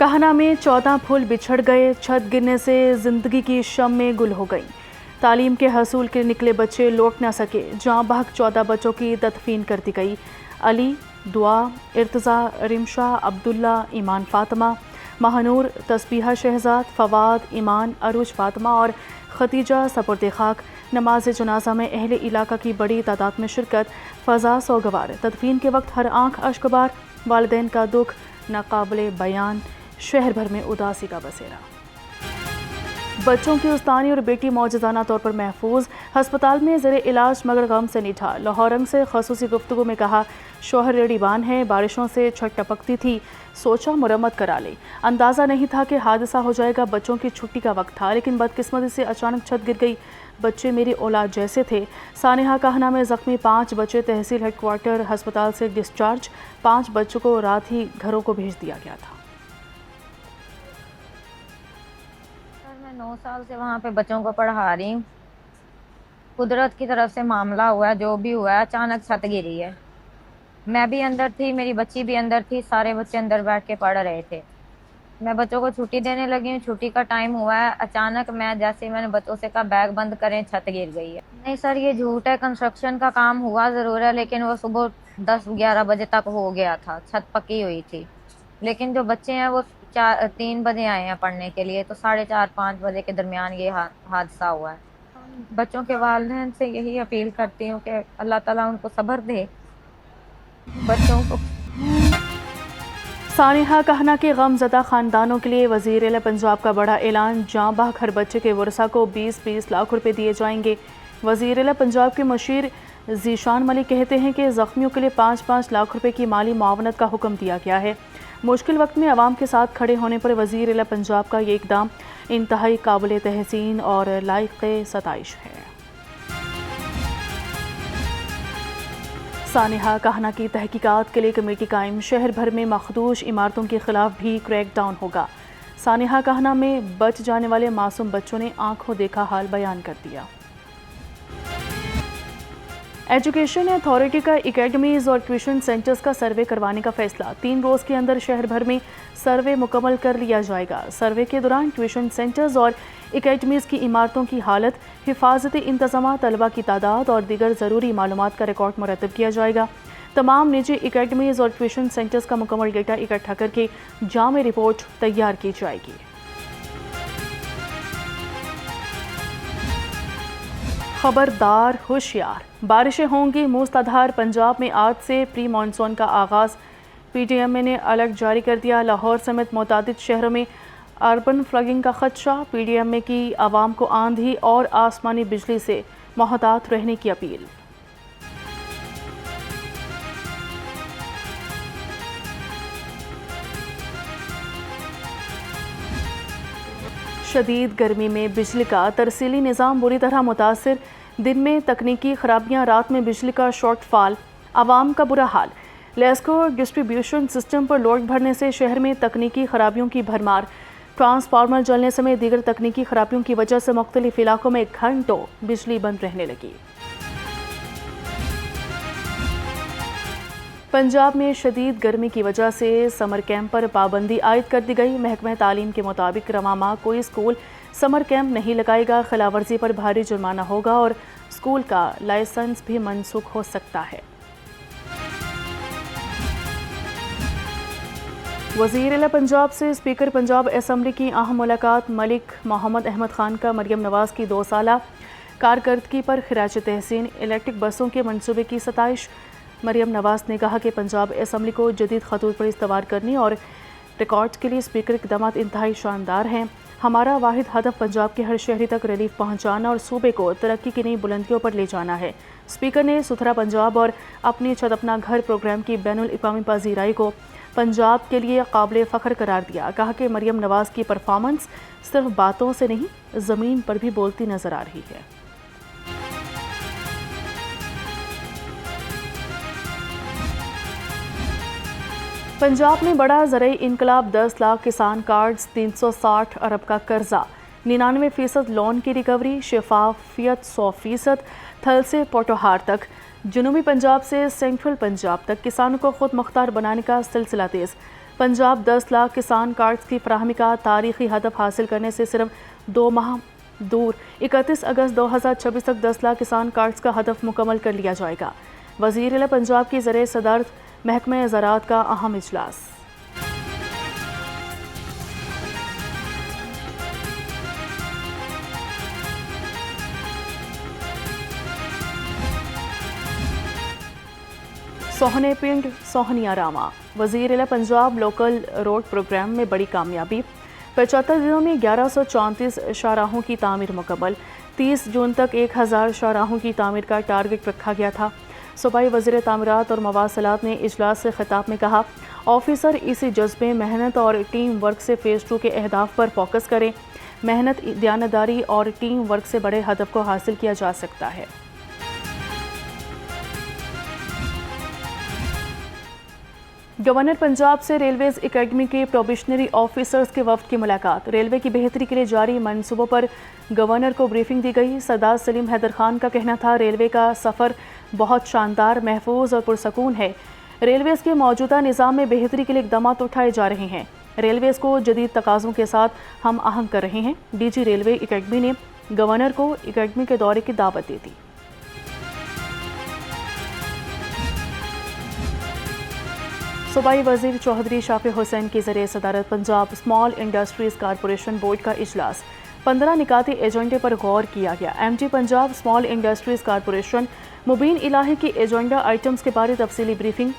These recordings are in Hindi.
कहना में 14 फूल बिछड़ गए, छत गिरने से जिंदगी की शम्में गुल हो गईं। तालीम के हसूल के निकले बच्चे लौट ना सके, जहाँ बहक 14 बच्चों की तदफीन कर दी गई। अली, दुआ, इर्तज़ा, रिमशा, अब्दुल्ला, ईमान फातिमा, महानूर, तस्बीहा शहजाद, फवाद, ईमान, अरूज फातिमा और खतीजा सपुर्द खाक। नमाज जनाजा में अहले इलाका की बड़ी तादाद में शिरकत, फ़ज़ा सोगवार। तदफीन के वक्त हर आंख अश्कबार, वालिदैन का दुख नाकाबिले बयान, शहर भर में उदासी का बसेरा। बच्चों की उस्तानी और बेटी मौजज़ाना तौर पर महफूज, हस्पताल में ज़ेरे इलाज मगर गम से निठा। लाहौर रंग से खसूसी गुफ्तगू में कहा, शोहर रेडीबान है, बारिशों से छत टपकती थी, सोचा मुरम्मत करा ले। अंदाज़ा नहीं था कि हादसा हो जाएगा, बच्चों की छुट्टी का वक्त था, लेकिन बदकिस्मती से अचानक छत गिर गई। बच्चे मेरी औलाद जैसे थे। सानिहा कहना में ज़ख्मी 5 बच्चे तहसील हेडक्वार्टर अस्पताल से डिस्चार्ज। 5 बच्चों को रात ही घरों को भेज दिया गया था। मैं 9 साल से वहाँ पे बच्चों को पढ़ा रही हूँ। कुदरत की तरफ से मामला हुआ है, जो भी हुआ है, अचानक छत गिरी है। मैं भी अंदर थी, मेरी बच्ची भी अंदर थी, सारे बच्चे अंदर बैठ के पढ़ रहे थे। मैं बच्चों को छुट्टी देने लगी हूँ, छुट्टी का टाइम हुआ है, अचानक मैंने बच्चों से कहा बैग बंद करें, छत गिर गई है। नहीं सर, ये झूठ है, कंस्ट्रक्शन का काम हुआ जरूर है, लेकिन वो सुबह 10-11 बजे तक हो गया था, छत पकी हुई थी। लेकिन जो बच्चे हैं वो 3 बजे आए हैं पढ़ने के लिए, तो 4:30-5 बजे के दरमियान ये हादसा हुआ है। बच्चों के वालिदैन से यही अपील करती हूँ कि अल्लाह ताला उनको सब्र दे, बच्चों को। सानिहा कहना के गमज़दा ख़ानदानों के लिए वज़ीर-ए-आला पंजाब का बड़ा ऐलान, जाँ बहक हर बच्चे के वर्सा को 20-20 लाख रुपए दिए जाएंगे। वज़ीर-ए-आला पंजाब के मशीर ज़ीशान मलिक कहते हैं कि ज़ख्मियों के लिए 5-5 लाख रुपए की माली मुआवनत का हुक्म दिया गया है। मुश्किल वक्त में अवाम के साथ खड़े होने पर वज़ीर-ए-आला पंजाब का ये इक़दाम इंतहाई काबिल तहसीन और लायक़ सताइश है। सानिहा कहना की तहकीकात के लिए कमेटी कायम, शहर भर में मखदूश इमारतों के खिलाफ भी क्रैकडाउन होगा। सानिहा कहना में बच जाने वाले मासूम बच्चों ने आंखों देखा हाल बयान कर दिया। एजुकेशन अथॉरिटी का एकेडमीज़ और ट्यूशन सेंटर्स का सर्वे करवाने का फैसला। 3 रोज़ के अंदर शहर भर में सर्वे मुकम्मल कर लिया जाएगा। सर्वे के दौरान ट्यूशन सेंटर्स और एकेडमीज़ की इमारतों की हालत, हिफाजती इंतज़ाम, तलबा की तादाद और दीगर ज़रूरी मालूमात का रिकॉर्ड मुरतब किया जाएगा। तमाम निजी एकेडमीज़ और ट्यूशन सेंटर्स का मुकम्मल डेटा इकट्ठा करके जामे रिपोर्ट तैयार की जाएगी। खबरदार, होशियार, बारिशें होंगी मूसलाधार। पंजाब में आज से प्री मानसून का आगाज़। PDMA ने अलर्ट जारी कर दिया। लाहौर समेत मुतादिद शहरों में अर्बन फ्लडिंग का खदशा। PDMA की आवाम को आंधी और आसमानी बिजली से मोहतात रहने की अपील। शदीद गर्मी में बिजली का तरसीली निज़ाम बुरी तरह मुतासिर। दिन में तकनीकी खराबियां, रात में बिजली का शॉर्टफॉल, आवाम का बुरा हाल। लेस्को डिस्ट्रीब्यूशन सिस्टम पर लोड भरने से शहर में तकनीकी खराबियों की भरमार। ट्रांसफार्मर जलने समेत दीगर तकनीकी खराबियों की वजह से मुख्तलिफ इलाकों में घंटों बिजली बंद रहने लगी। पंजाब में शदीद गर्मी की वजह से समर कैंप पर पाबंदी आयद कर दी गई। महकमा तालीम के मुताबिक रवा माह कोई स्कूल समर कैंप नहीं लगाएगा। खिलाफवर्जी पर भारी जुर्माना होगा और स्कूल का लाइसेंस भी मनसूख हो सकता है। वज़ीर-ए-आला पंजाब से स्पीकर पंजाब असम्बली की अहम मुलाकात। मलिक मोहम्मद अहमद खान का मरियम नवाज़ की 2 साला कारकर्दगी पर खिराज तहसीन। इलेक्ट्रिक बसों के मनसूबे की सताइश। मरियम नवाज़ ने कहा कि पंजाब असम्बली को जदीद खतूत पर इस्तवार करने और रिकॉर्ड के लिए स्पीकर इक़दामात इंतहाई शानदार हैं। हमारा वाहिद हदफ पंजाब के हर शहरी तक रिलीफ पहुँचाना और सूबे को तरक्की की नई बुलंदियों पर ले जाना है। स्पीकर ने सुथरा पंजाब और अपनी छत अपना घर प्रोग्राम की बैनुल अक़वामी पजीराई को पंजाब के लिए काबिल फ़ख्र करार दिया। कहा कि मरियम नवाज़ की परफॉर्मेंस सिर्फ बातों से नहीं, ज़मीन पर भी बोलती नज़र आ रही है। पंजाब में बड़ा ज़राई इनकलाब। 10 लाख किसान कार्ड्स, 360 अरब का कर्जा, 99% लोन की रिकवरी, शफाफियत 100%। थल से पोटोहार तक, जनूबी पंजाब से सेंट्रल पंजाब तक किसानों को खुद मुख्तार बनाने का सिलसिला तेज़। पंजाब 10 लाख किसान कार्ड्स की फराहमी का तारीखी हदफ हासिल करने से सिर्फ 2 माह दूर 31 अगस्त 2026 तक 10 लाख किसान कार्ड्स का हदफ मुकम्मल कर लिया जाएगा। वज़ीर आला पंजाब की ज़रिए सदारत महकमे ज़राअत का अहम इजलास। सोहने पिंड सोहनिया रामा। वज़ीर आला पंजाब लोकल रोड प्रोग्राम में बड़ी कामयाबी। 75 दिनों में 1134 शाहराहों की तामीर मुकम्मल। 30 जून तक 1000 शाहराहों की तामीर का टारगेट रखा गया था। सूबाई वज़ीर तामीरात और मवासलात ने इजलास से खिताब में कहा, ऑफिसर इसी जज्बे, मेहनत और टीम वर्क से फ़ेज़ 2 के अहदाफ पर फोकस करें। मेहनत, दयानतदारी और टीम वर्क से बड़े हदफ को हासिल किया जा सकता है। गवर्नर पंजाब से रेलवेज एकेडमी के प्रोबेशनरी ऑफिसर्स के वफ्द की मुलाकात। रेलवे की बेहतरी के लिए जारी मंसूबों पर गवर्नर को ब्रीफिंग दी गई। सरदार सलीम हैदर खान का कहना था, रेलवे का सफ़र बहुत शानदार, महफूज और पुरसकून है। रेलवेज के मौजूदा निज़ाम में बेहतरी के लिए इकदाम उठाए जा रहे हैं। रेलवेज को जदीद तकाज़ों के साथ हम आहंग कर रहे हैं। डीजी रेलवे एकेडमी ने गवर्नर को एकेडमी के दौरे की दावत दे दी। सूबाई वज़ीर चौधरी शाफी हुसैन के ज़रिए सदारत Punjab small industries corporation board का इजलास। 15 निकाती एजेंडे पर गौर किया गया। MD Punjab small industries corporation Mubeen Ilahi की एजेंडा आइटम्स के बारे तफसीली ब्रीफिंग।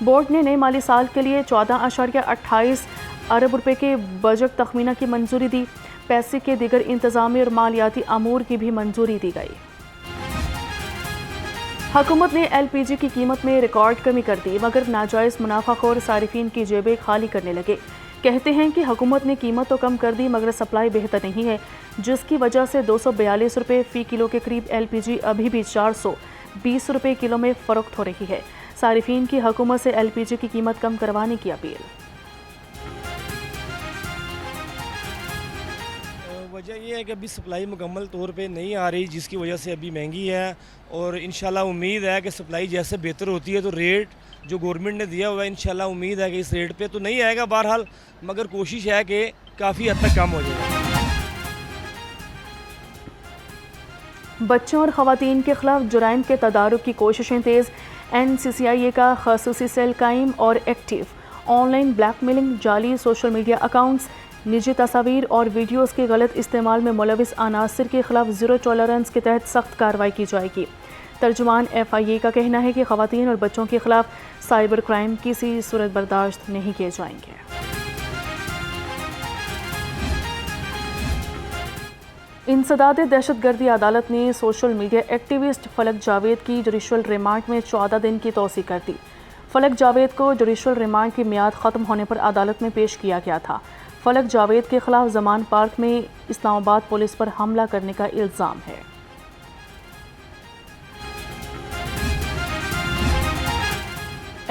बोर्ड ने नए माली साल के लिए 14.28 अरब रुपये के बजट तखमीना की मंजूरी दी। पैसे के दिगर इंतज़ामी और मालियाती अमूर की भी मंजूरी दी गई। हुकूमत ने LPG की कीमत में रिकॉर्ड कमी कर दी, मगर नाजायज़ मुनाफाखोर सारिफिन की जेबें खाली करने लगे। कहते हैं कि हुकूमत ने कीमत तो कम कर दी, मगर सप्लाई बेहतर नहीं है, जिसकी वजह से 242 रुपये फ़ी किलो के करीब LPG अभी भी 420 रुपये किलो में फ़रोख्त हो रही है। सारिफिन की हुकूमत से LPG की कीमत कम करवाने की अपील। वजह यह है कि अभी सप्लाई मुकम्मल तौर पे नहीं आ रही, जिसकी वजह से अभी महंगी है। और इंशाल्लाह उम्मीद है कि सप्लाई जैसे बेहतर होती है तो रेट जो गवर्नमेंट ने दिया हुआ है, इंशाल्लाह उम्मीद है कि इस रेट पे तो नहीं आएगा बहरहाल, मगर कोशिश है कि काफ़ी हद तक कम हो जाएगा। बच्चों और ख़वातीन के खिलाफ जुराइम के तदारुक की कोशिशें तेज़। NCCIA का खसूसी सेल कायम और एक्टिव। ऑनलाइन ब्लैकमेलिंग, जाली सोशल मीडिया अकाउंट्स, निजी तस्वीर और वीडियोज़ के गलत इस्तेमाल में मुलविस अनासर के खिलाफ ज़ीरो टॉलरेंस के तहत सख्त कार्रवाई की जाएगी। तर्जुमान FIA का कहना है कि ख़वातीन और बच्चों के खिलाफ साइबर क्राइम किसी सूरत बर्दाश्त नहीं किए जाएंगे। इंसदाद दहशतगर्दी अदालत ने सोशल मीडिया एक्टिविस्ट फलक जावेद की जुडिशल रिमांड में 14 दिन की तोसी कर दी। फलक जावेद को जुडिशल रिमांड की मियाद ख़त्म होने पर अदालत में पेश किया गया था। फलक जावेद के खिलाफ जमान पार्क में इस्लामाबाद पुलिस पर हमला करने का इल्ज़ाम है।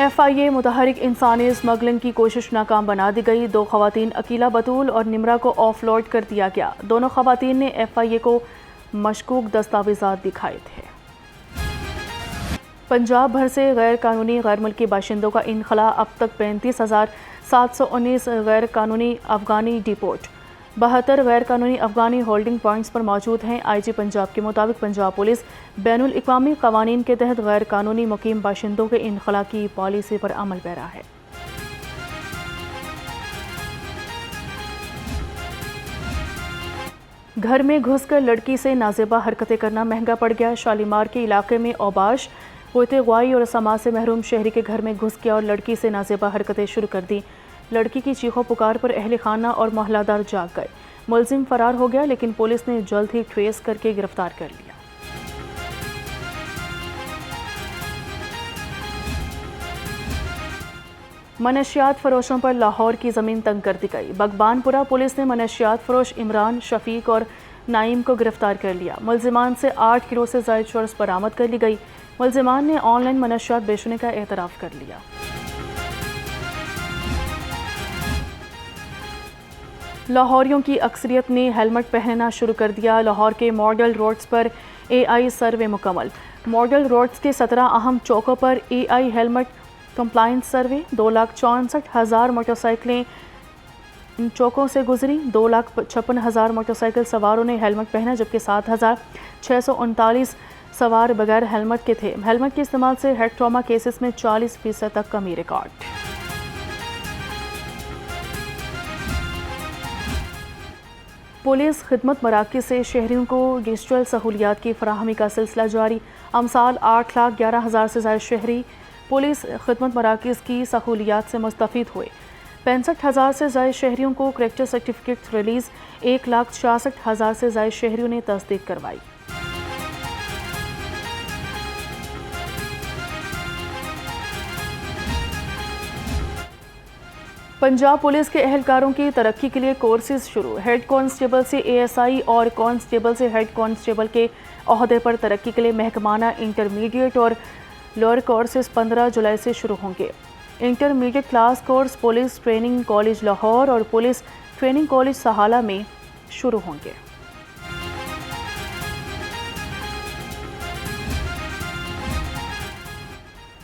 FIA मुतहरिक इंसानी स्मगलिंग की कोशिश नाकाम बना दी गई। 2 ख़वातीन अकीला बतूल और निमरा को ऑफलोड कर दिया गया। दोनों ख़वातीन ने FIA को मशकूक दस्तावेज़ात दिखाए थे। पंजाब भर से गैर कानूनी गैर मुल्की बाशिंदों का इनखला। अब तक 35,719 गैर कानूनी अफ़गानी डिपोर्ट। 72 गैर कानूनी अफ़गानी होल्डिंग पॉइंट्स पर मौजूद हैं। IG पंजाब के मुताबिक पंजाब पुलिस बैनुल अक़वामी क़वानीन के तहत गैर कानूनी मुकीम बाशिंदों के इनखला की पॉलिसी पर अमल पैरा है। घर में घुसकर लड़की से नाजेबा हरकतें करना महंगा पड़ गया। शालीमार के इलाके में औबाश, पोते-ग्वाई और समाज से महरूम शहरी के घर में घुस गया और लड़की से नाजेबा हरकतें शुरू कर दी। लड़की की चीखों पुकार पर अहले खाना और मोहल्लादार जाग गए। मुलजिम फरार हो गया, लेकिन पुलिस ने जल्द ही ट्रेस करके गिरफ्तार कर लिया। मनशियात फरोशों पर लाहौर की ज़मीन तंग कर दी गई। बगबानपुरा पुलिस ने मनशियात फरोश इमरान, शफीक और नाइम को गिरफ्तार कर लिया। मुलजिमान से 8 किलो से ज़ायद चरस बरामद कर ली गई। मुलजिमान ने ऑनलाइन मनशियात बेचने का एतराफ़ कर लिया। लाहौरियों की अक्सरियत ने हेलमेट पहनना शुरू कर दिया। लाहौर के मॉडल रोड्स पर AI सर्वे मुकम्मल। मॉडल रोड्स के 17 अहम चौकों पर AI हेलमेट कंप्लायंस सर्वे, 2,64,000 मोटरसाइकिलें चौकों से गुजरी। 2,56,000 मोटरसाइकिल सवारों ने हेलमेट पहना, जबकि 7,639 सवार बगैर हेलमेट के थे। हेलमेट के इस्तेमाल से हेड ट्रॉमा केसेस में 40% तक कमी रिकॉर्ड। पुलिस खिदमत मराकज़ से शहरियों को डिजिटल सहूलियात की फराहमी का सिलसिला जारी। अमसाल 8,11,000 से ज़ायद शहरी पुलिस खिदमत मराकज़ की सहूलियात से मुस्तफ़ीद हुए। 65,000 से ज़ायद शहरियों को करैक्टर सर्टिफिकेट रिलीज़। 1,66,000 से ज़ायद शहरियों ने तस्दीक करवाई। पंजाब पुलिस के एहलकारों की तरक्की के लिए कोर्सेज शुरू। हेड कांस्टेबल से ASI और कांस्टेबल से हेड कांस्टेबल के ओहदे पर तरक्की के लिए महकमाना इंटरमीडिएट और लोअर कोर्सेज 15 जुलाई से शुरू होंगे। Intermediate class course police training college Lahore और पुलिस ट्रेनिंग कॉलेज सहाला में शुरू होंगे।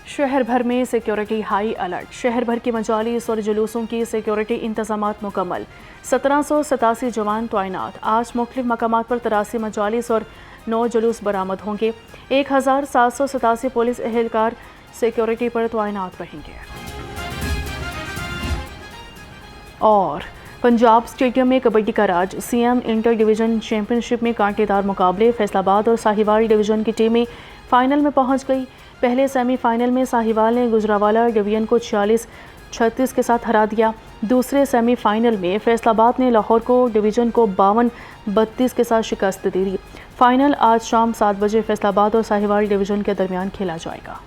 शहर भर में सिक्योरिटी हाई अलर्ट। शहर भर के मजालिस और जुलूसों की सिक्योरिटी इंतजामात मुकम्मल। 1787 जवान तैनात। आज मुख्तलिफ मकामात पर 83 मजालिस और 9 जुलूस बरामद होंगे। 1,787 पुलिस एहलकार सिक्योरिटी पर तैनात रहेंगे। और पंजाब स्टेडियम में कबड्डी का राज। CM इंटर डिवीज़न चैंपियनशिप में कांटेदार मुकाबले। फैसलाबाद और साहिवाल डिवीज़न की टीमें फाइनल में पहुंच गई। पहले सेमीफाइनल में साहिवाल ने गुजरावाला डिवीज़न को 46-36 के साथ हरा दिया। दूसरे सेमीफाइनल में फैसलाबाद ने लाहौर को डिवीज़न को 52-32 के साथ शिकस्त दे दी। फाइनल आज शाम 7 बजे फैसलाबाद और साहिवाल डिवीज़न के दरमियान खेला जाएगा।